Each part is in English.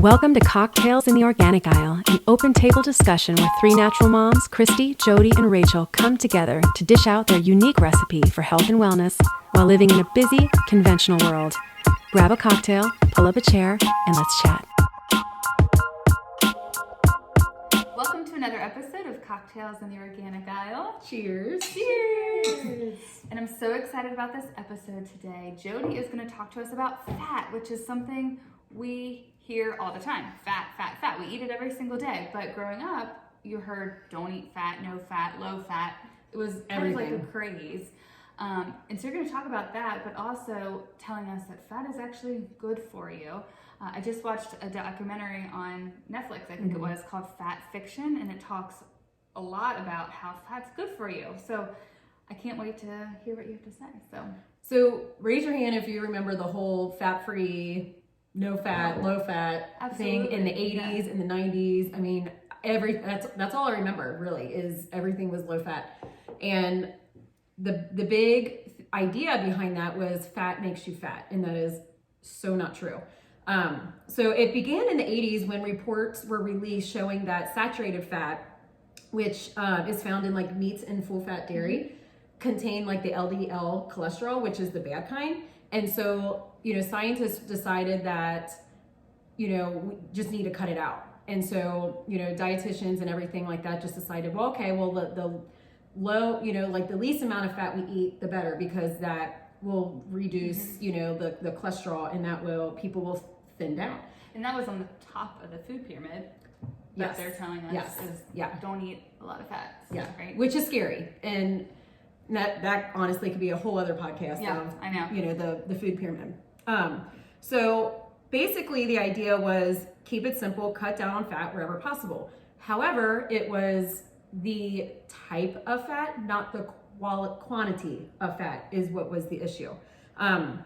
Welcome to Cocktails in the Organic Aisle, an open table discussion where three natural moms, Christy, Jodi, and Rachel, come together to dish out their unique recipe for health and wellness while living in a busy, conventional world. Grab a cocktail, pull up a chair, and let's chat. Welcome to another episode of Cocktails in the Organic Aisle. Cheers. Cheers! And I'm so excited about this episode today. Jodi is going to talk to us about fat, which is something we hear all the time. Fat, fat, fat. We eat it every single day. But growing up, you heard don't eat fat, no fat, low fat. It was kind of like a craze. And so you're going to talk about that, but also telling us that fat is actually good for you. I just watched a documentary on Netflix, I think it was, called Fat Fiction, and it talks a lot about how fat's good for you. So I can't wait to hear what you have to say. So raise your hand if you remember the whole fat-free, no fat, low fat thing in the 80s and the 90s. I mean, that's all I remember really, is everything was low fat. And the big idea behind that was fat makes you fat, and that is so not true. So it began in the 80s when reports were released showing that saturated fat, which is found in like meats and full fat dairy, contain like the LDL cholesterol, which is the bad kind. And so, scientists decided that, we just need to cut it out. And so, dietitians and everything like that just decided, well, okay, well, the low, like the least amount of fat we eat, the better, because that will reduce, the cholesterol, and people will thin down. And that was on the top of the food pyramid that they're telling us don't eat a lot of fat. So, right? Which is scary. And that honestly could be a whole other podcast. I know. The food pyramid. So basically the idea was keep it simple, cut down on fat wherever possible. However, it was the type of fat, not the quantity of fat is what was the issue. And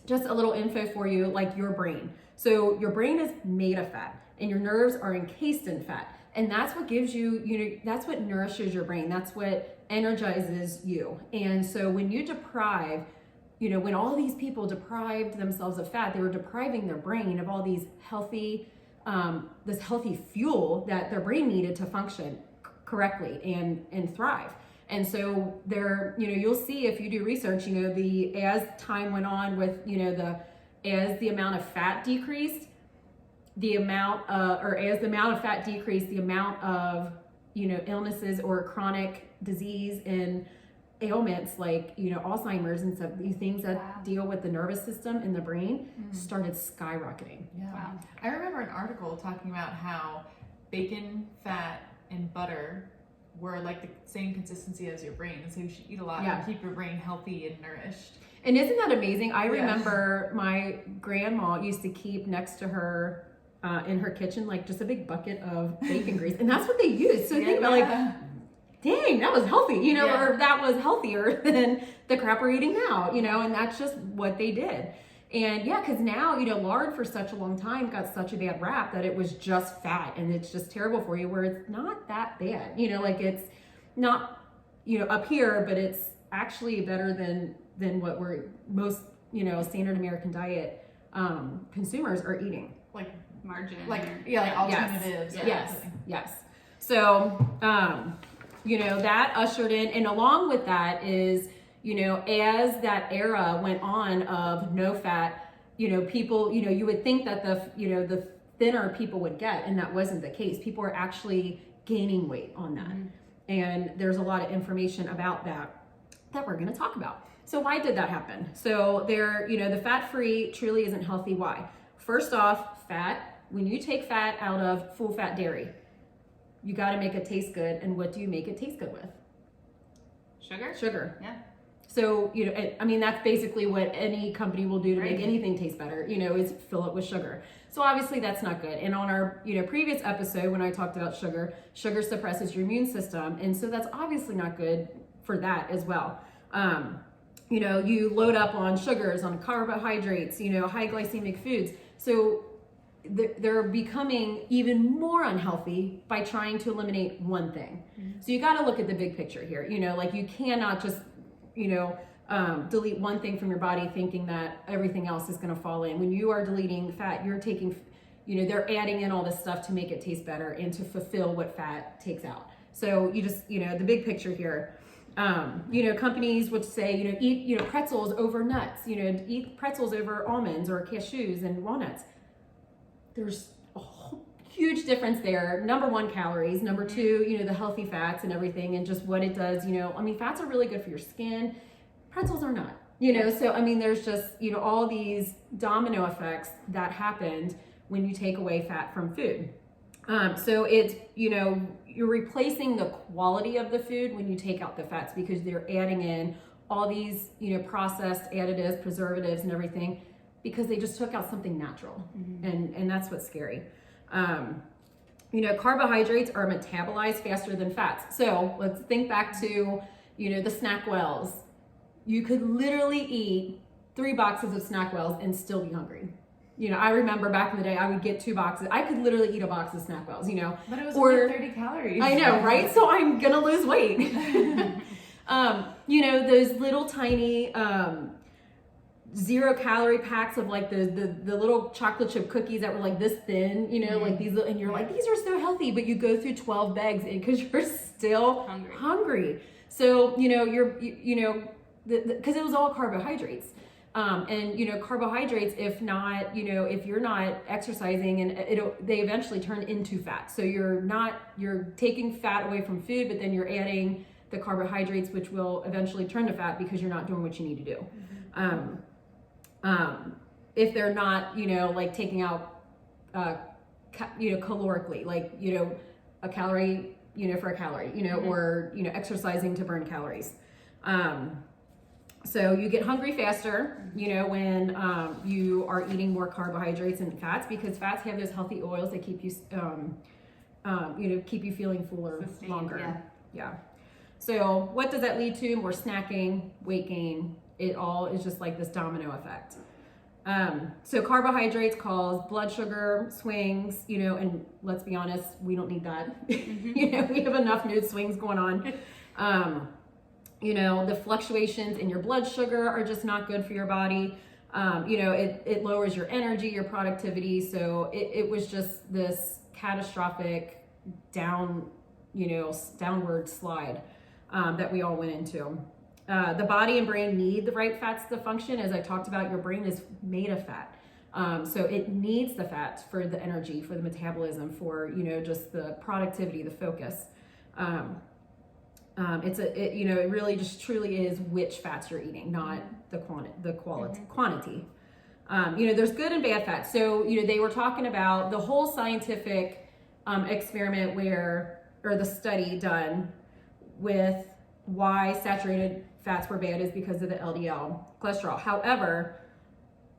just a little info for you, like your brain. So your brain is made of fat and your nerves are encased in fat. And that's what gives you, that's what nourishes your brain. That's what energizes you. And so when you deprive, when all these people deprived themselves of fat, they were depriving their brain of all these healthy, this healthy fuel that their brain needed to function correctly and thrive. And so there, you'll see if you do research, as time went on with, as the amount of fat decreased, as the amount of fat decreased, the amount of, illnesses or chronic disease and ailments like, Alzheimer's and stuff, these things that deal with the nervous system and the brain started skyrocketing. Yeah. Wow. I remember an article talking about how bacon, fat, and butter were like the same consistency as your brain. And so you should eat a lot to keep your brain healthy and nourished. And isn't that amazing? I remember my grandma used to keep next to her in her kitchen, like just a big bucket of bacon grease. And that's what they used. So think about dang, that was healthy, or that was healthier than the crap we're eating now, and that's just what they did. And because now, lard for such a long time got such a bad rap that it was just fat and it's just terrible for you, where it's not that bad, it's not, up here, but it's actually better than what we're most, standard American diet consumers are eating. Like margarine. Like alternatives. Yes. So, that ushered in, and along with that is, as that era went on of no fat, people, you would think that the thinner people would get, and that wasn't the case. People are actually gaining weight on that. And there's a lot of information about that we're going to talk about. So why did that happen? So the fat-free truly isn't healthy. Why? First off, fat, when you take fat out of full fat dairy, you got to make it taste good. And what do you make it taste good with? Sugar. Yeah. So, that's basically what any company will do to make anything taste better, is fill it with sugar. So obviously that's not good. And on our, previous episode, when I talked about sugar suppresses your immune system. And so that's obviously not good for that as well. You load up on sugars, on carbohydrates, high glycemic foods. So they're becoming even more unhealthy by trying to eliminate one thing. So you got to look at the big picture here. You cannot just, delete one thing from your body thinking that everything else is going to fall in. When you are deleting fat, you're taking, they're adding in all this stuff to make it taste better and to fulfill what fat takes out. So you just, the big picture here, companies would say, eat, pretzels over nuts, eat pretzels over almonds or cashews and walnuts. There's a huge difference there. Number one, calories. Number two, the healthy fats and everything and just what it does. Fats are really good for your skin. Pretzels are not, so, there's just, all these domino effects that happened when you take away fat from food. So it's, you're replacing the quality of the food when you take out the fats because they're adding in all these, processed additives, preservatives and everything because they just took out something natural. And that's what's scary. Carbohydrates are metabolized faster than fats. So let's think back to, the snack wells. You could literally eat 3 boxes of snack wells and still be hungry. I remember back in the day, I would get 2 boxes. I could literally eat a box of snack wells, But it was only 30 calories. I know, right? So I'm gonna lose weight. Those little tiny 0-calorie packs of like the little chocolate chip cookies that were like this thin, like these, and you're like, these are so healthy, but you go through 12 bags because you're still hungry. So, because it was all carbohydrates. Carbohydrates, if you're not exercising and they eventually turn into fat. So you're taking fat away from food, but then you're adding the carbohydrates, which will eventually turn to fat because you're not doing what you need to do. If they're not, like taking out, calorically, like, a calorie, for a calorie, or, exercising to burn calories. So you get hungry faster, when you are eating more carbohydrates and fats because fats have those healthy oils that keep you, keep you feeling fuller longer. Yeah. So what does that lead to? More snacking, weight gain. It all is just like this domino effect. So carbohydrates cause blood sugar swings, and let's be honest, we don't need that. We have enough mood swings going on. The fluctuations in your blood sugar are just not good for your body. It lowers your energy, your productivity. So it was just this catastrophic downward slide that we all went into. The body and brain need the right fats to function. As I talked about, your brain is made of fat. So it needs the fat for the energy, for the metabolism, for, just the productivity, the focus. It really just truly is which fats you're eating, not the quantity. There's good and bad fats. So, they were talking about the whole scientific experiment or the study done with why saturated fats were bad is because of the LDL cholesterol. However,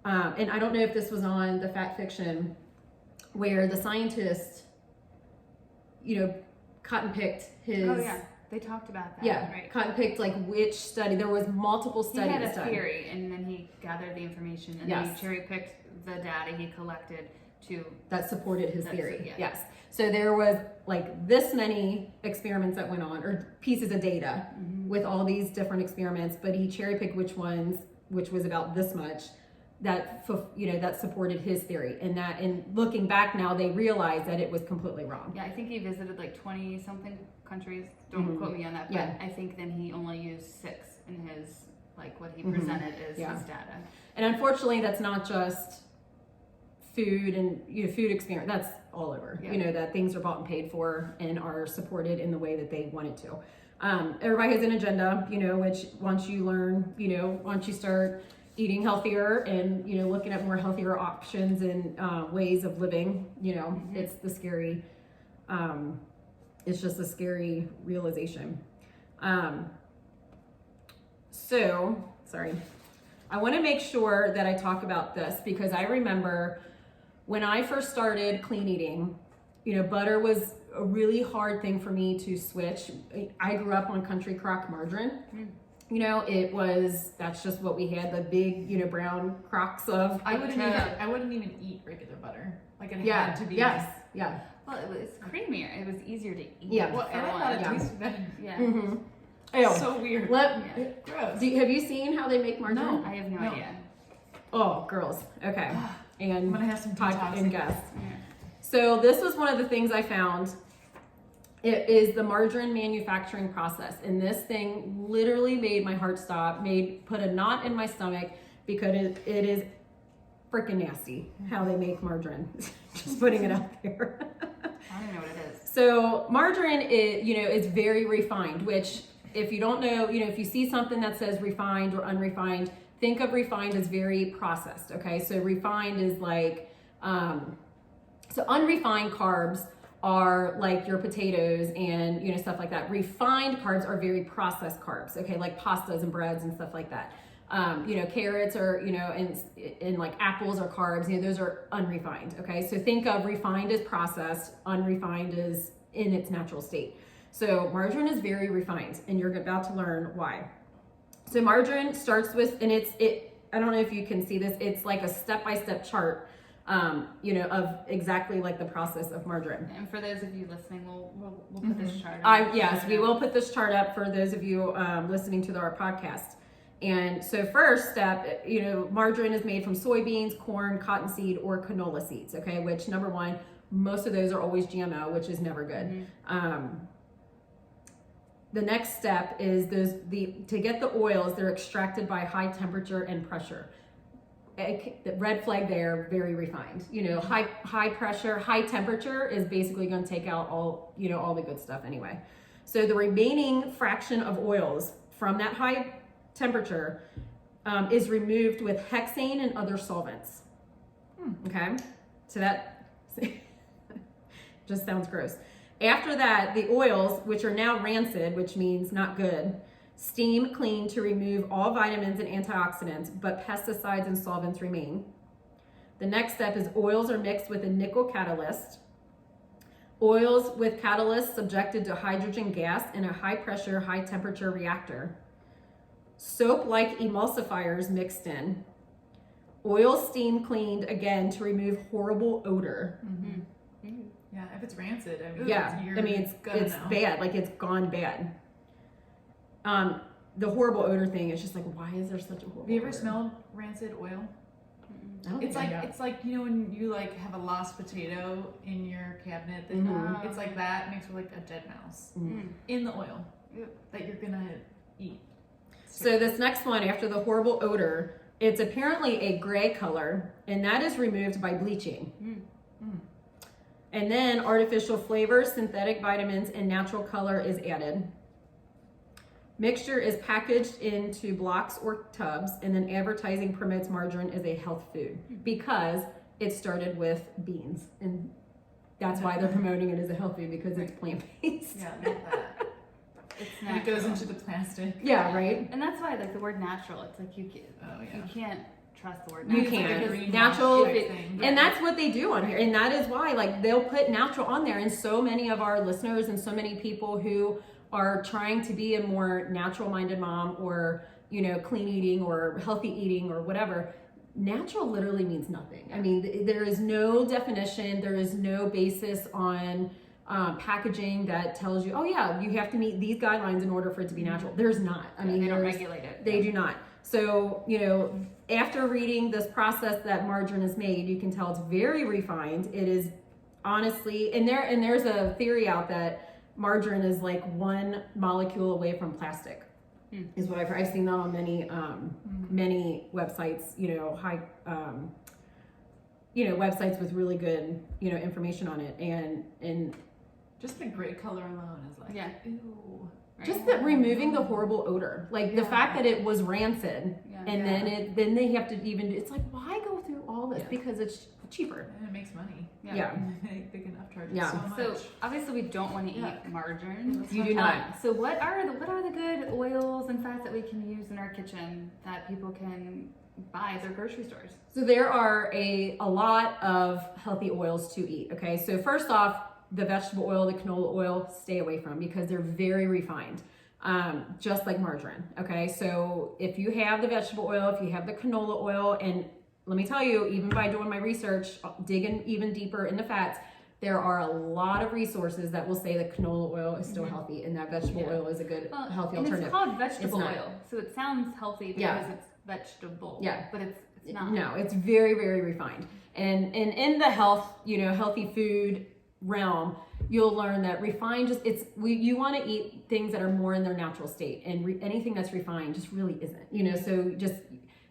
and I don't know if this was on the Fat Fiction, where the scientist, cotton picked his... Oh, yeah. They talked about that. Yeah, right. Cotton picked like which study. There was multiple studies. He had a theory, and then he gathered the information, and then he cherry picked the data he collected that supported his theory. Yes. So there was like this many experiments that went on, or pieces of data with all these different experiments, but he cherry picked which ones, which was about this much, that that supported his theory. And looking back now, they realized that it was completely wrong. Yeah, I think he visited like 20 something countries. Don't quote me on that, but I think then he only used 6 in his, like what he presented as his data. And unfortunately, that's not just food and food experience. That's all over. That things are bought and paid for and are supported in the way that they want it to. Everybody has an agenda, which once you learn, once you start eating healthier and looking at more healthier options and ways of living, it's the scary it's just a scary realization. So sorry, I want to make sure that I talk about this because I remember when I first started clean eating, butter was a really hard thing for me to switch. I grew up on country crock margarine. That's just what we had, the big, brown crocks of. I wouldn't even eat regular butter. Like it had to be. Yes. Well, it was creamier. It was easier to eat. Yeah. Well, and I thought it tasted better. Yeah. Ew. So weird. Gross. Have you seen how they make margarine? No. I have no idea. Oh, girls. Okay. And I'm gonna have some detoxing. and guess. Yeah. So this was one of the things I found. It is the margarine manufacturing process, and this thing literally made my heart stop. Put a knot in my stomach because it is freaking nasty how they make margarine. Just putting it out there. I don't even know what it is. So margarine is very refined, which if you don't know, if you see something that says refined or unrefined, think of refined as very processed. Okay, so refined is like, so unrefined carbs are like your potatoes and stuff like that. Refined carbs are very processed carbs. Okay, like pastas and breads and stuff like that. Carrots are, and like apples are carbs, those are unrefined. Okay. So think of refined as processed, unrefined is in its natural state. So margarine is very refined, and you're about to learn why. So margarine starts with, and I don't know if you can see this, it's like a step-by-step chart, of exactly like the process of margarine. And for those of you listening, we'll put this chart up. Yes, we will put this chart up for those of you listening to our podcast. And so first step, margarine is made from soybeans, corn, cottonseed, or canola seeds, okay? Which, number one, most of those are always GMO, which is never good. The next step is to get the oils, they're extracted by high temperature and pressure. The red flag there, very refined. High pressure, high temperature is basically going to take out all the good stuff anyway. So the remaining fraction of oils from that high temperature is removed with hexane and other solvents. Okay, so that just sounds gross. After that, the oils, which are now rancid, which means not good, steam clean to remove all vitamins and antioxidants, but pesticides and solvents remain. The next step is oils are mixed with a nickel catalyst. Oils with catalyst subjected to hydrogen gas in a high pressure, high temperature reactor. Soap-like emulsifiers mixed in. Oil steam cleaned again to remove horrible odor. Yeah, if it's rancid, it's bad. Like it's gone bad. The horrible odor thing is just like, why is there such a horrible? Have you ever odor? smelled rancid oil? It's like when you like have a lost potato in your cabinet. It's like that mixed with like a dead mouse in the oil that you're gonna eat. So this next one, after the horrible odor, it's apparently a gray color, and that is removed by bleaching. And then artificial flavors, synthetic vitamins, and natural color is added. Mixture is packaged into blocks or tubs, and then advertising promotes margarine as a health food because it started with beans, and that's why they're promoting it as a health food, because it's plant-based. Yeah, I love that. It's And it goes into the plastic. Yeah, right? And that's why, like, the word natural, it's like you can't trust the word You natural. can't. Natural, thing. and that's what they do on here, and that is why, like, they'll put natural on there, and so many of our listeners and so many people who are trying to be a more natural-minded mom, or clean eating or healthy eating or whatever, natural literally means nothing. I mean, there is no definition, there is no basis on packaging that tells you, oh yeah, you have to meet these guidelines in order for it to be natural. There's not. I mean, they don't regulate it. They do not. So, after reading this process that margarine is made, you can tell it's very refined. It is honestly, and there's a theory out that margarine is like one molecule away from plastic. Is what I've heard. I've seen that on many websites, high websites with really good, information on it, and just the gray color alone is like, ew. Right? just that removing the horrible odor, like the fact that it was rancid, and then they have to it's like, why go through all this? Because it's cheaper. And it makes money. Yeah. They can upcharge Yeah. so much. So obviously we don't want to eat margarine. You do not. So what are the good oils and fats that we can use in our kitchen that people can buy at their grocery stores? So there are a lot of healthy oils to eat. Okay, so first off, the vegetable oil, the canola oil, stay away from, because they're very refined, just like margarine. Okay, so if you have the vegetable oil, if you have the canola oil, and let me tell you, even by doing my research, digging even deeper into fats, there are a lot of resources that will say that canola oil is still healthy and that vegetable oil is a good healthy alternative. It's called vegetable oil, so it sounds healthy because it's vegetable. Yeah, but it's not. No, it's very, very refined. And in the healthy food realm, you'll learn that refined you want to eat things that are more in their natural state, and anything that's refined just really isn't. So just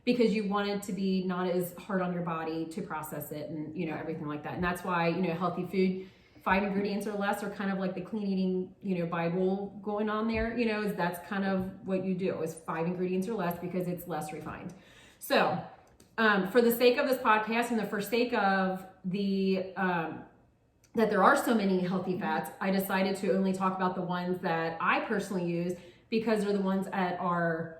because you want it to be not as hard on your body to process it and everything like that. And that's why healthy food, 5 ingredients or less, are kind of like the clean eating Bible going on there. Is that's kind of what you do, is 5 ingredients or less, because it's less refined. So for the sake of this podcast and for sake of the that there are so many healthy fats, I decided to only talk about the ones that I personally use, because they're the ones that are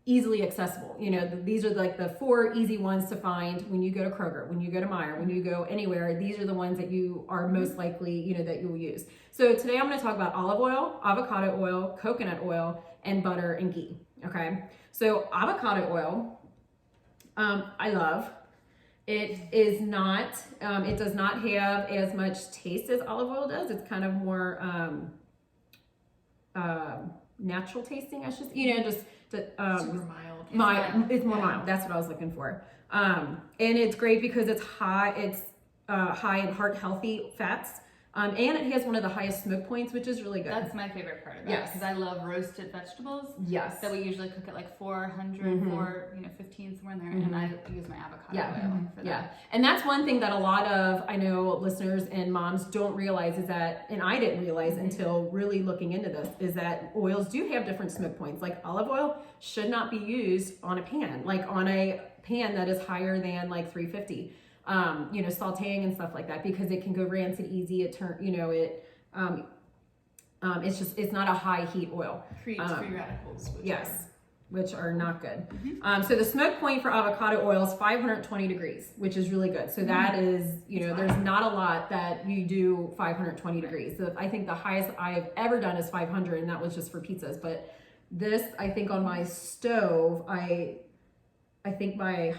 easily accessible. These are like the 4 easy ones to find when you go to Kroger, when you go to Meijer, when you go anywhere. These are the ones that you are most likely, that you'll use. So today I'm going to talk about olive oil, avocado oil, coconut oil, and butter and ghee. Okay. So avocado oil, I love. It is not, it does not have as much taste as olive oil does. It's kind of more, natural tasting, I should say. Super mild. It's more mild. That's what I was looking for. And it's great because it's high in heart healthy fats. And it has one of the highest smoke points, which is really good. That's my favorite part of it, because I love roasted vegetables. Yes. That we usually cook at like 400, 415, somewhere in there, and I use my avocado oil for that. Yeah, and that's one thing that a lot of, I know, listeners and moms don't realize is that, and I didn't realize until really looking into this, is that oils do have different smoke points. Like olive oil should not be used on a pan, like on a pan that is higher than like 350. Sauteing and stuff like that, because it can go rancid easy. It's not a high heat oil. Creates free radicals. Which are not good. So the smoke point for avocado oil is 520 degrees, which is really good. So that is, there's not a lot that you do 520 degrees. So I think the highest I've ever done is 500, and that was just for pizzas. But this, I think on my stove, I think I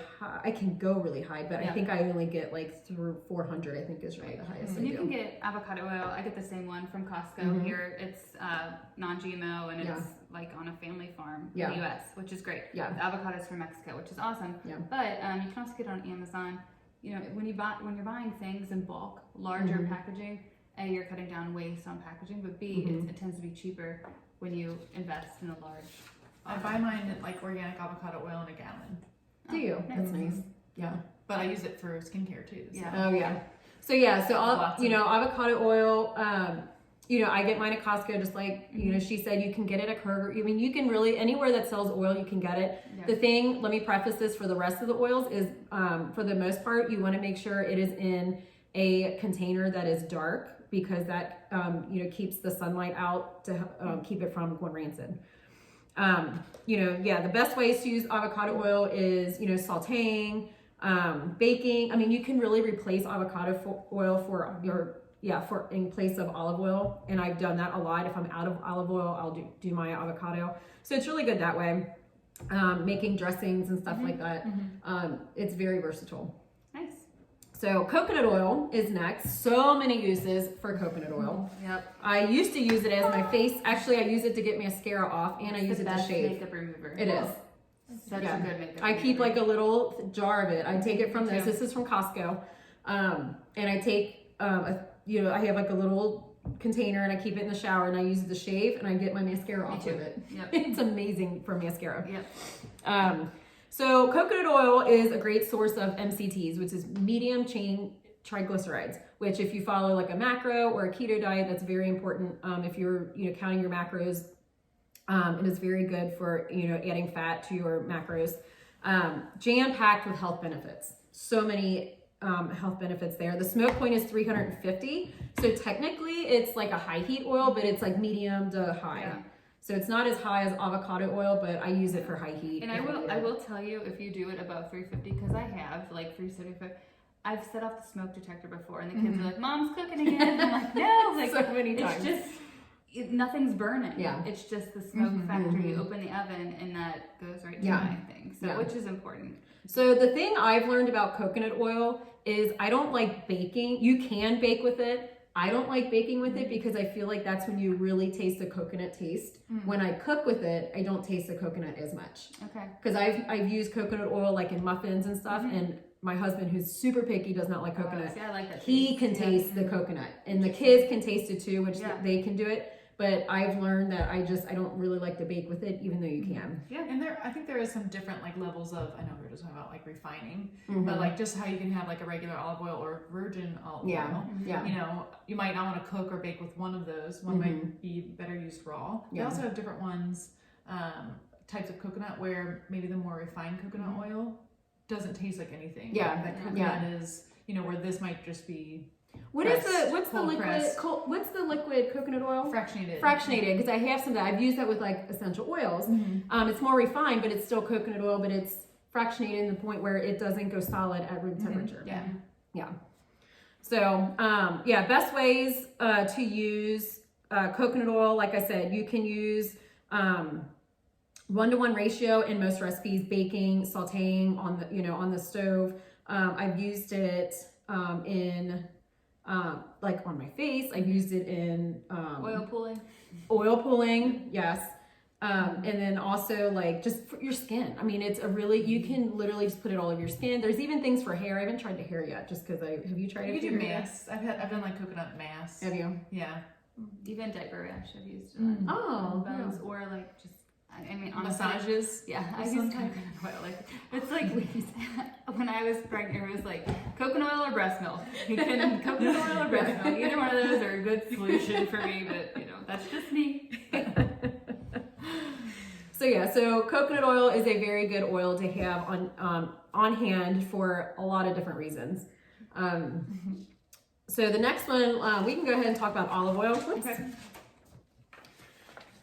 can go really high, but I think I only get like through 400, I think is really the highest. And you can get avocado oil. I get the same one from Costco here. It's non-GMO, and it's like on a family farm in the US, which is great. The avocados from Mexico, which is awesome. But you can also get it on Amazon. When you're buying things in bulk, larger packaging, A, you're cutting down waste on packaging, but B, it tends to be cheaper when you invest in a large. I buy mine like organic avocado oil in a gallon. Do you? That's nice. Yeah. But I use it for skincare too. So. Oh yeah. So avocado oil. I get mine at Costco, just like she said. You can get it at Kroger. I mean, you can really anywhere that sells oil, you can get it. Yeah. The thing, let me preface this for the rest of the oils is, for the most part, you want to make sure it is in a container that is dark, because that keeps the sunlight out to keep it from going rancid. The best ways to use avocado oil is, sauteing, baking. I mean, you can really replace avocado oil for in place of olive oil. And I've done that a lot. If I'm out of olive oil, I'll do my avocado. So it's really good that way. Making dressings and stuff like that. It's very versatile. Nice. So coconut oil is next. So many uses for coconut oil. Yep. I used to use it as my face. Actually, I use it to get mascara off, and I use it to shave. Makeup remover. It is. Such a good makeup I keep like a little jar of it. I take it from this. This is from Costco. And I take, I have like a little container, and I keep it in the shower, and I use it to shave, and I get my mascara off with it. Yep. It's amazing for mascara. Yep. So coconut oil is a great source of MCTs, which is medium chain triglycerides, which if you follow like a macro or a keto diet, that's very important. If you're, counting your macros, it is very good for, adding fat to your macros. Jam-packed with health benefits. So many health benefits there. The smoke point is 350. So technically it's like a high heat oil, but it's like medium to high. Yeah. So it's not as high as avocado oil, but I use it for high heat. And I will tell you, if you do it above 350, because I have like 375, I've set off the smoke detector before, and the kids are like, "Mom's cooking again." I'm like, "No!" Like so many times. It's just nothing's burning. Yeah. It's just the smoke factor. You open the oven, and that goes right to my thing. So which is important. So the thing I've learned about coconut oil is I don't like baking. You can bake with it. I don't like baking with it because I feel like that's when you really taste the coconut taste. When I cook with it, I don't taste the coconut as much. Okay. Because I've used coconut oil like in muffins and stuff, and my husband, who's super picky, does not like coconut. See, I like that. He can taste the coconut, and the kids can taste it too, which they can do it. But I've learned that I don't really like to bake with it, even though you can. Yeah, and I think there is some different like levels of, I know we were just talking about like refining, but like just how you can have like a regular olive oil or virgin olive oil. Yeah. You know, you might not want to cook or bake with one of those. One might be better used raw. They also have different ones, types of coconut where maybe the more refined coconut oil doesn't taste like anything. Yeah. That coconut is, you know, where this might just be What's the liquid coconut oil? Fractionated, because I have some that I've used that with like essential oils. It's more refined, but it's still coconut oil, but it's fractionated in the point where it doesn't go solid at room temperature. Yeah. So, best ways to use coconut oil, like I said, you can use 1-to-1 ratio in most recipes, baking, sauteing on the stove. I've used it in like on my face. I've used it in oil pulling, yes. And then also like just for your skin. I mean, you can literally just put it all over your skin. There's even things for hair. I haven't tried the hair yet, just because have you tried it? You can do masks. I've done like coconut masks. Have you? Yeah. Even diaper rash I've used it on bones or like just, I mean, honestly, massages. Yeah, I use coconut oil. Like it's like when I was pregnant, it was like coconut oil or breast milk. You can coconut oil or breast milk. Either one of those are a good solution for me, but you know that's just me. So coconut oil is a very good oil to have on hand for a lot of different reasons. So the next one, we can go ahead and talk about olive oil. Okay.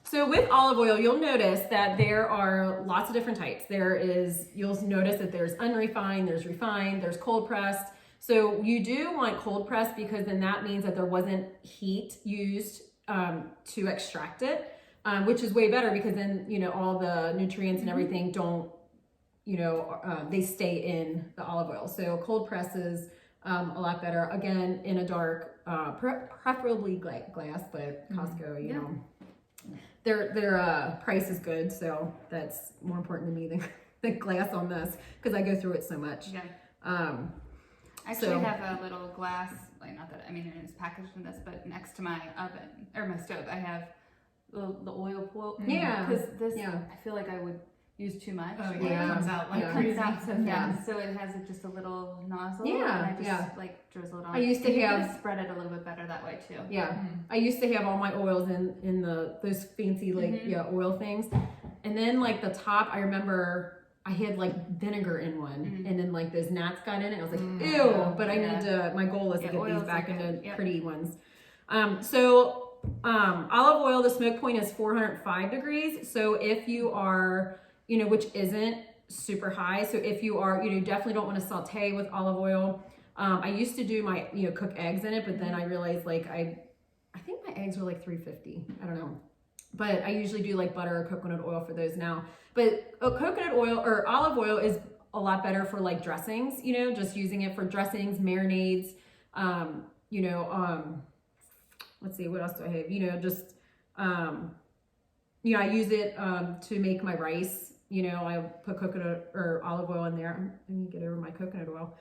So with olive oil, you'll notice that there are lots of different types. You'll notice that there's unrefined, there's refined, there's cold pressed. So you do want cold pressed because then that means that there wasn't heat used to extract it, which is way better because then, all the nutrients and everything don't, they stay in the olive oil. So cold press is a lot better. Again, in a dark, preferably glass, but Costco, their price is good, so that's more important to me than the glass on this because I go through it so much. Yeah. I actually have a little glass, like not that it's packaged in this, but next to my oven or my stove, I have the oil pool. Yeah. Because I feel like I would use too much. Oh yeah, it comes out like crazy. It comes out so fast. So it has just a little nozzle. Yeah. And I just like drizzle it on. I used to have spread it a little bit better that way too. Yeah. I used to have all my oils in those fancy oil things. And then like the top, I remember I had like vinegar in one and then like those gnats got in it. I was like, ew, but I need to, my goal is to get these back into pretty ones. Olive oil, the smoke point is 405 degrees. So if you are, which isn't super high. So if you are, definitely don't want to saute with olive oil. I used to do my, cook eggs in it, but then I realized like, I think my eggs were like 350. I don't know. But I usually do like butter or coconut oil for those now. But coconut oil or olive oil is a lot better for like dressings, just using it for dressings, marinades, let's see, what else do I have? I use it to make my rice. I put coconut or olive oil in there. Let me get over my coconut oil.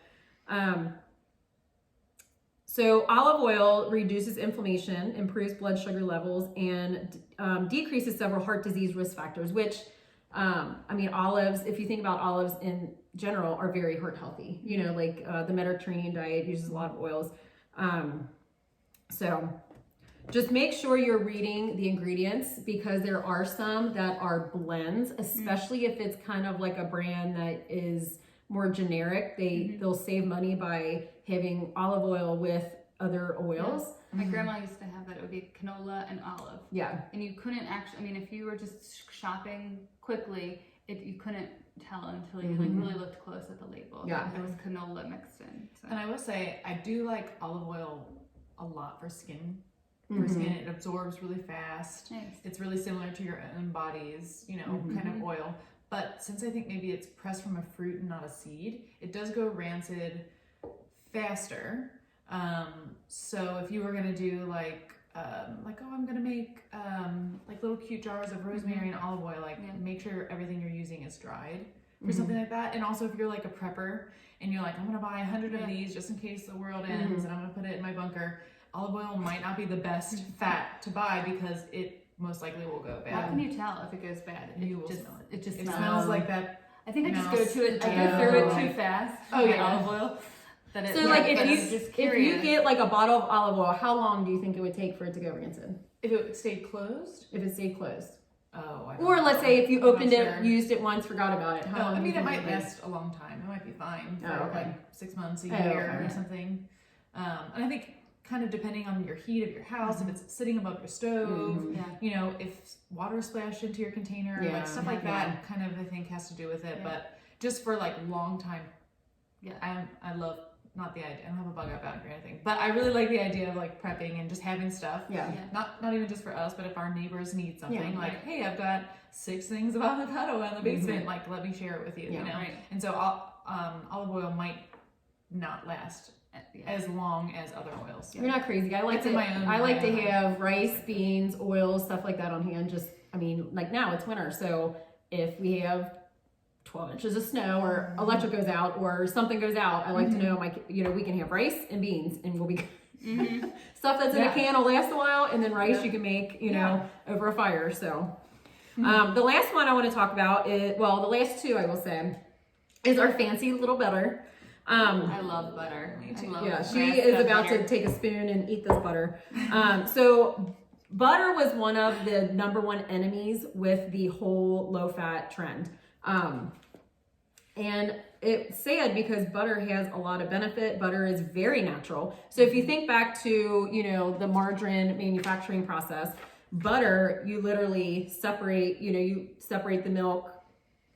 So olive oil reduces inflammation, improves blood sugar levels, and decreases several heart disease risk factors, which, olives, if you think about olives in general, are very heart healthy. The Mediterranean diet uses a lot of oils. So just make sure you're reading the ingredients because there are some that are blends, especially if it's kind of like a brand that is more generic. They'll save money by having olive oil with other oils. My grandma used to have that. It would be canola and olive. Yeah. And you couldn't actually, if you were just shopping quickly, you couldn't tell until you really looked close at the label. Yeah. There was canola mixed in. So. And I will say, I do like olive oil a lot for skin. For skin, it absorbs really fast. Nice. It's really similar to your own body's, kind of oil. But since I think maybe it's pressed from a fruit and not a seed, it does go rancid faster. So if you were gonna do like I'm gonna make like little cute jars of rosemary and olive oil, make sure everything you're using is dried for something like that. And also if you're like a prepper and you're like, I'm gonna buy 100 of these just in case the world ends and I'm gonna put it in my bunker, olive oil might not be the best fat to buy because it most likely will go bad. How can you tell if it goes bad? You will just smell it. It just It smells. smells like that. I think I just go mouse. to it. I go through it too fast. Oh, my yeah. olive oil. That it, So like if if you get like a bottle of olive oil, how long do you think it would take for it to go rancid? If it stayed closed? If it stayed closed. Oh, I don't Or know. let's say if you I'm not opened sure. it, used it once, forgot about it. How long I do you mean, it think might would take? last a long time. It might be fine for Oh, okay. like 6 months, a Oh, year, okay. or something. And I think kind of depending on your heat of your house, if it's sitting above your stove, you know, if water splashed into your container, like stuff like that, kind of I think has to do with it. But just for like long time, I love. Not the idea. I don't have a bug out boundary or anything, but I really like the idea of like prepping and just having stuff. Not even just for us, but if our neighbors need something, like, hey, I've got 6 things of avocado oil in the basement. Like, let me share it with you. You know. Right. And so olive oil might not last as long as other oils. You're not crazy. I like It's in my own I like to way. have rice, beans, oils, stuff like that on hand. Just I mean, like now it's winter, so if we have 12 inches of snow or electric goes out or something goes out, I like to know we can have rice and beans and we'll be stuff that's in a can will last a while, and then rice you can make over a fire. So the last one I want to talk about is, well, the last two I will say is our fancy little butter. I love butter. She is about to take a spoon and eat this butter. So butter was one of the #1 enemies with the whole low fat trend. And it's sad because butter has a lot of benefit. Butter is very natural. So if you think back to, the margarine manufacturing process, butter, you literally separate, you separate the milk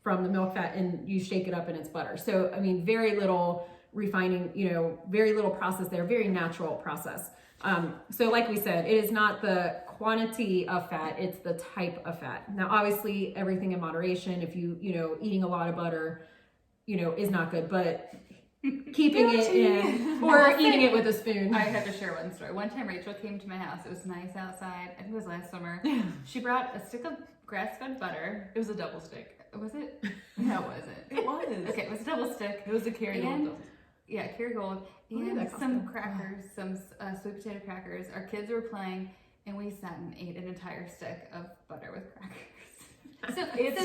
from the milk fat and you shake it up and it's butter. So, I mean, very little refining, very little process there, very natural process. So like we said, it is not the quantity of fat, it's the type of fat. Now, obviously everything in moderation. If eating a lot of butter, is not good, but keeping it in or eating it with a spoon. I have to share one story. One time Rachel came to my house. It was nice outside. I think it was last summer. She brought a stick of grass-fed butter. It was a double stick. Was it? No, it wasn't. It was. Okay, it was a double stick. It was a Kerrygold double. Yeah, Kerrygold. And some crackers, some sweet potato crackers. Our kids were playing, and we sat and ate an entire stick of butter with crackers. It's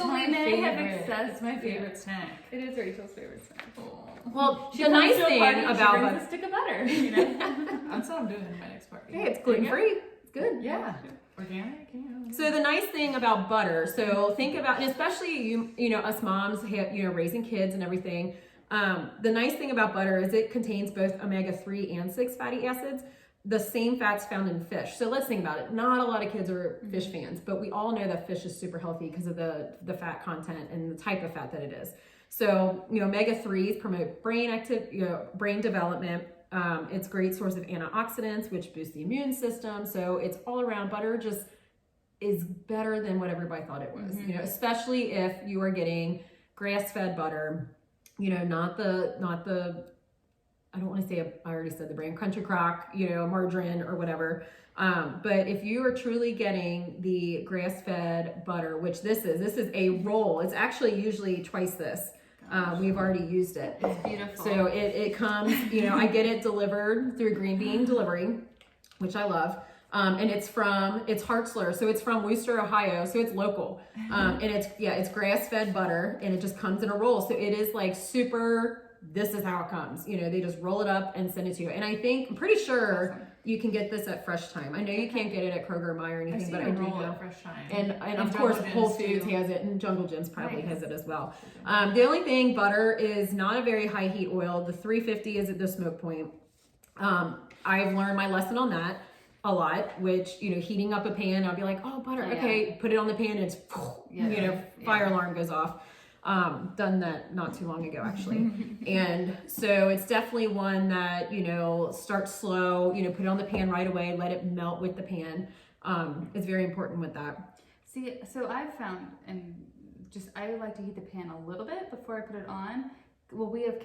my favorite. It's my favorite snack. It is Rachel's favorite snack. Well, the nice thing about butter, butter, a stick of butter. That's what I'm doing in my next party. hey, it's gluten free. It's good. Yeah. Organic. So the nice thing about butter, so think about, and especially us moms, raising kids and everything. The nice thing about butter is it contains both omega-3 and 6 fatty acids, the same fats found in fish. So let's think about it. Not a lot of kids are fish fans, but we all know that fish is super healthy because of the fat content and the type of fat that it is. So, omega-3s promote brain development. It's a great source of antioxidants, which boost the immune system. So it's all around. Butter just is better than what everybody thought it was, especially if you are getting grass-fed butter, not the, I don't want to say, I already said the brand, Country Crock, margarine or whatever. But if you are truly getting the grass-fed butter, which this is a roll. It's actually usually twice this. We've already used it. It's beautiful. So it comes, I get it delivered through Green Bean Delivery, which I love. And it's Hartzler. So it's from Worcester, Ohio. So it's local. And it's grass-fed butter and it just comes in a roll. So it is like super, this is how it comes. They just roll it up and send it to you. And I'm pretty sure you can get this at Fresh Time. I know you can't get it at Kroger or Meijer or anything, but I do know. Fresh Time. And of course, Whole Foods has it, and Jungle Gyms probably has it as well. The only thing, butter is not a very high heat oil. The 350 is at the smoke point. I've learned my lesson on that a lot, which, heating up a pan, I'll be like, oh, butter, okay, put it on the pan, and it's, fire alarm goes off. Done that not too long ago, actually. And so it's definitely one that, start slow, put it on the pan right away, let it melt with the pan. It's very important with that. See, so I've found, and I like to heat the pan a little bit before I put it on. Well, we have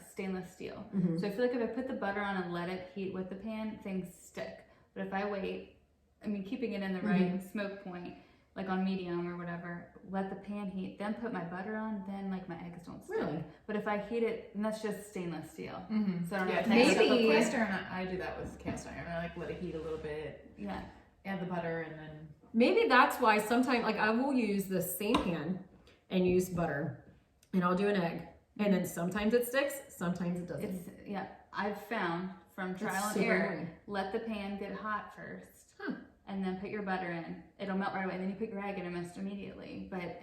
stainless steel. So I feel like if I put the butter on and let it heat with the pan, things stick. But if I wait, I mean, keeping it in the right smoke point, like on medium or whatever, let the pan heat, then put my butter on, then like my eggs don't stick. Really? But if I heat it, and that's just stainless steel. So I don't know. Maybe cast iron, I do that with cast iron. I like let it heat a little bit. Yeah. Add the butter and then. Maybe that's why sometimes, like I will use the same pan and use butter, and I'll do an egg. And then sometimes it sticks, sometimes it doesn't. I've found from trial and error, let the pan get hot first, and then put your butter in. It'll melt right away, and then you put your egg in almost immediately. But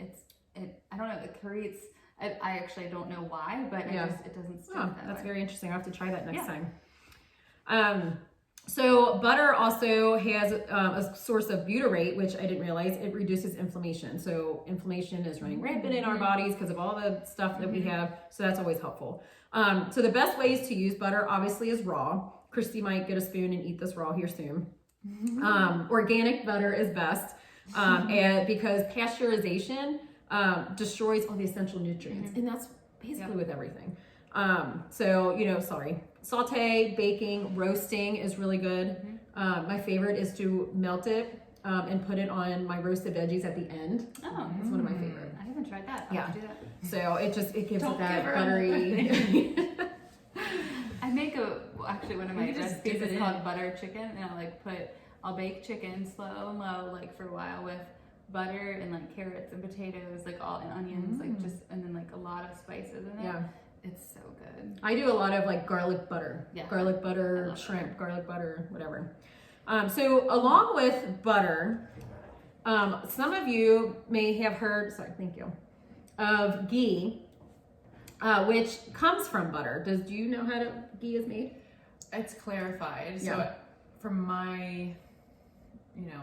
I don't know, it creates, I actually don't know why, but it doesn't stick that that's way. very interesting. I'll have to try that next time. So butter also has a source of butyrate, which I didn't realize. It reduces inflammation. So inflammation is running rampant in our bodies because of all the stuff that we have. So that's always helpul. So the best ways to use butter obviously is raw. Christy might get a spoon and eat this raw here soon. Organic butter is best and because pasteurization destroys all the essential nutrients. And that's basically with everything. Saute, baking, roasting is really good. My favorite is to melt it and put it on my roasted veggies at the end. Oh, it's one of my favorite. I haven't tried that. I'll have to do that. So it gives it that buttery. I make actually one of my recipes is called butter chicken, and I'll bake chicken slow and low like for a while with butter and like carrots and potatoes, like all and onions, and then like a lot of spices in it. Yeah. It's so good. I do a lot of like garlic butter, garlic butter, shrimp, garlic butter, whatever. So along with butter, some of you may have heard, of ghee, which comes from butter. Do you know how ghee is made? It's clarified. Yeah. So from my,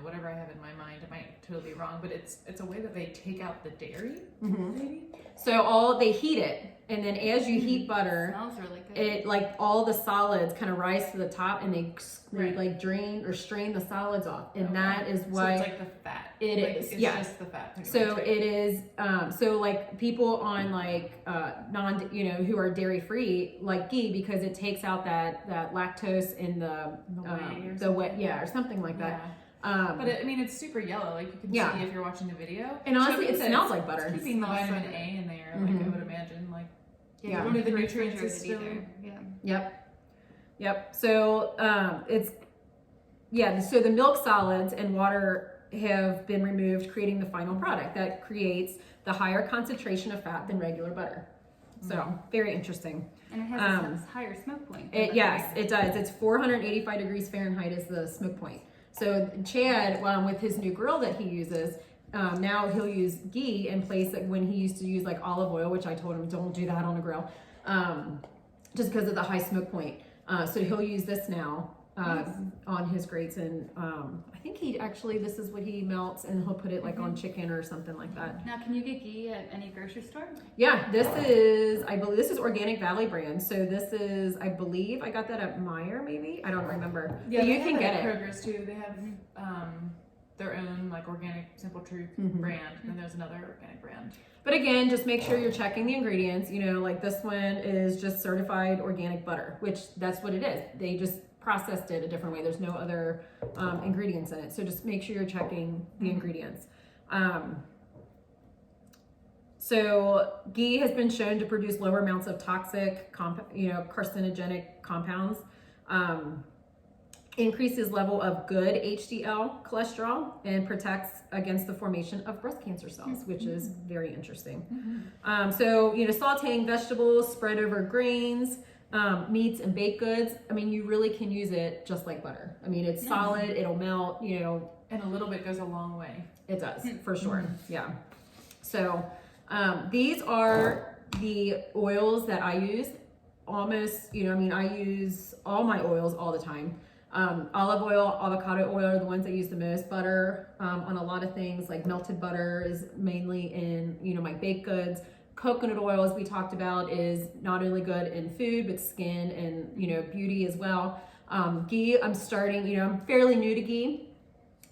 whatever I have in my mind, I might totally be wrong, but it's a way that they take out the dairy, maybe? So they heat it, and then as you heat butter, it smells really good. It like all the solids kind of rise to the top, and they like drain or strain the solids off, and that is why. So it's like the fat. It's just the fat. So it is. So like people on like who are dairy free like ghee because it takes out that lactose in the whey or something like that. But it's super yellow. Like you can see if you're watching the video. And honestly, it smells like butter. It's keeping the vitamin A in there, like I would imagine. Like the nutrients is still. Yep. So So the milk solids and water have been removed, creating the final product that creates the higher concentration of fat than regular butter. So very interesting. And it has a higher smoke point. It does. It's 485 degrees Fahrenheit is the smoke point. So Chad, with his new grill that he uses, now he'll use ghee in place of when he used to use like olive oil, which I told him don't do that on a grill, just because of the high smoke point. So he'll use this now on his grates, and I think this is what he melts, and he'll put it like on chicken or something like that. Now, can you get ghee at any grocery store? Yeah, I believe this is Organic Valley brand. So this is, I believe I got that at Meijer, maybe. I don't remember. Yeah, but you can get it. It. Kroger's too. They have their own like organic Simple Truth brand, and there's another organic brand. But again, just make sure you're checking the ingredients. Like this one is just certified organic butter, which that's what it is. They just processed it a different way. There's no other ingredients in it. So just make sure you're checking the ingredients. So ghee has been shown to produce lower amounts of toxic, carcinogenic compounds, increases level of good HDL cholesterol, and protects against the formation of breast cancer cells, which is very interesting. Sauteing vegetables, spread over grains, meats and baked goods. You really can use it just like butter. It's solid, it'll melt, And a little bit goes a long way. It does, for sure. Yeah. So these are the oils that I use almost, I use all my oils all the time. Olive oil, avocado oil are the ones I use the most. Butter on a lot of things, like melted butter is mainly in, my baked goods. Coconut oil, as we talked about, is not only good in food, but skin and, beauty as well. Ghee, I'm starting, I'm fairly new to ghee.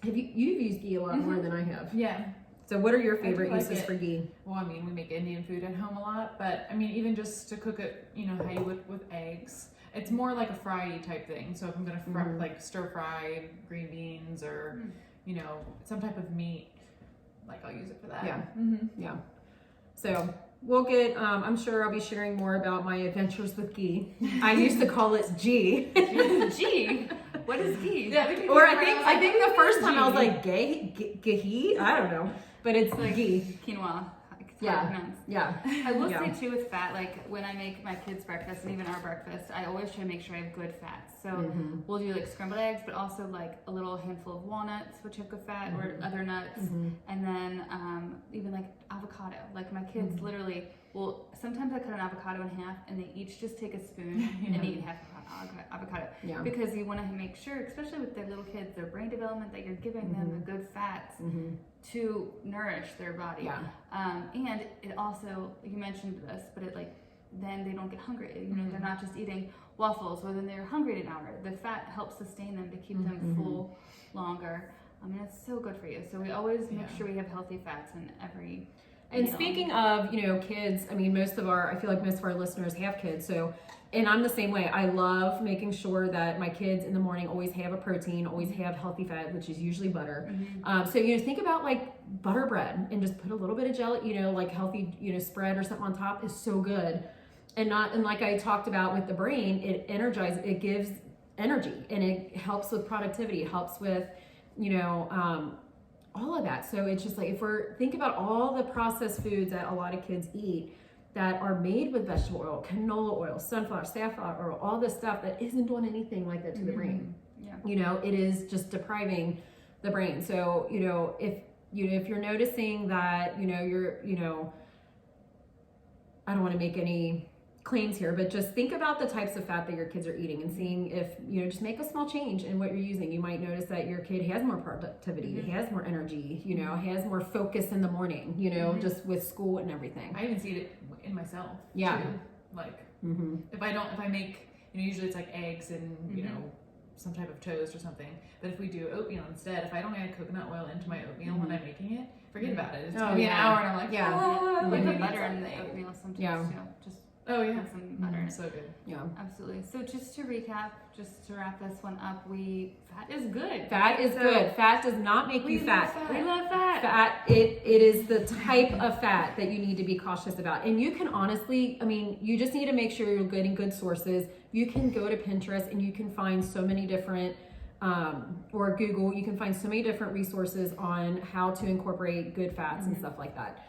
You've used ghee a lot more than I have. Yeah. So what are your favorite like uses it. for ghee? Well, I mean, we make Indian food at home a lot, but I mean, even just to cook it, you know, how you would with eggs. It's more like a fry type thing. So if I'm gonna fry, like stir fry green beans or, you know, some type of meat, like I'll use it for that. Yeah. Yeah. So we'll get, I'm sure I'll be sharing more about my adventures with ghee. I used to call it G. G. What is ghee? Yeah, Or I think the first time I was like, ghee? I don't know. But it's like ghee. Quinoa. It's Yeah. hard to pronounce. Yeah. I will say too with fat, like when I make my kids' breakfast and even our breakfast, I always try to make sure I have good fats. So we'll do like scrambled eggs, but also like a little handful of walnuts, which have good fat, or other nuts, and then even like avocado. Like my kids literally will. Sometimes I cut an avocado in half, and they each just take a spoon and eat half avocado. Yeah. Because you want to make sure, especially with their little kids, their brain development, that you're giving them the good fats to nourish their body. Yeah. And it also, you mentioned this, but it like, then they don't get hungry. You know, they're not just eating waffles, or then they're hungry in an hour. The fat helps sustain them to keep them full longer. I mean, it's so good for you. So we always make sure we have healthy fats in every And meal. speaking of, you know, kids, I mean, I feel like most of our listeners have kids. So, and I'm the same way. I love making sure that my kids in the morning always have a protein, always have healthy fat, which is usually butter. So, you know, think about like butter bread and just put a little bit of jelly, you know, like healthy, you know, spread or something on top is so good. And like I talked about with the brain, it gives energy, and it helps with productivity, it helps with, you know, all of that. So it's just like, think about all the processed foods that a lot of kids eat that are made with vegetable oil, canola oil, sunflower, safflower oil, all this stuff that isn't doing anything like that to the brain. Yeah. You know, it is just depriving the brain. So, you know, if you're noticing that, you know, I don't want to make any claims here, but just think about the types of fat that your kids are eating and seeing if, you know, just make a small change in what you're using. You might notice that your kid has more productivity, has more energy, you know, has more focus in the morning, you know, just with school and everything. I even see it in myself. Yeah. Too. Like if I make, you know, usually it's like eggs and, you know, some type of toast or something. But if we do oatmeal instead, if I don't add coconut oil into my oatmeal when I'm making it, forget about it. It's gonna be an hour and I'm like, We like put butter in the oatmeal sometimes too. Just put some butter in it. so good. Yeah. Absolutely. So just to recap, just to wrap this one up, fat is good. Fat is good. Fat does not make you fat. We love fat. Fat, it is the type of fat that you need to be cautious about. And you can honestly, I mean, you just need to make sure you're getting good sources. You can go to Pinterest and you can find so many different, or Google, you can find so many different resources on how to incorporate good fats and stuff like that.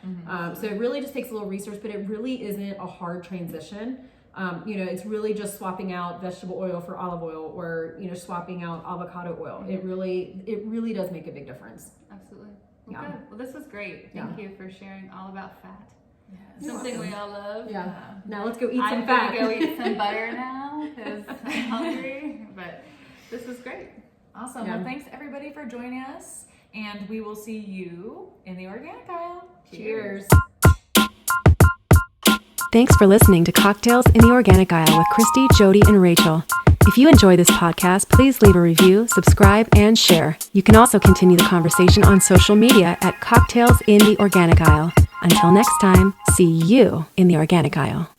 So it really just takes a little research, but it really isn't a hard transition. You know, it's really just swapping out vegetable oil for olive oil, or, you know, swapping out avocado oil. It really does make a big difference. Absolutely. Well, good. Well, this was great. Thank you for sharing all about fat. Yes. Something we all love. Yeah. Now let's go eat some I'm fat. gonna go eat some butter now because I'm hungry. But this was great. Awesome. Yeah. Well, thanks everybody for joining us, and we will see you in the organic aisle. Cheers. Thanks for listening to Cocktails in the Organic Aisle with Christy, Jodi, and Rachel. If you enjoy this podcast, please leave a review, subscribe, and share. You can also continue the conversation on social media at Cocktails in the Organic Aisle. Until next time, see you in the Organic Aisle.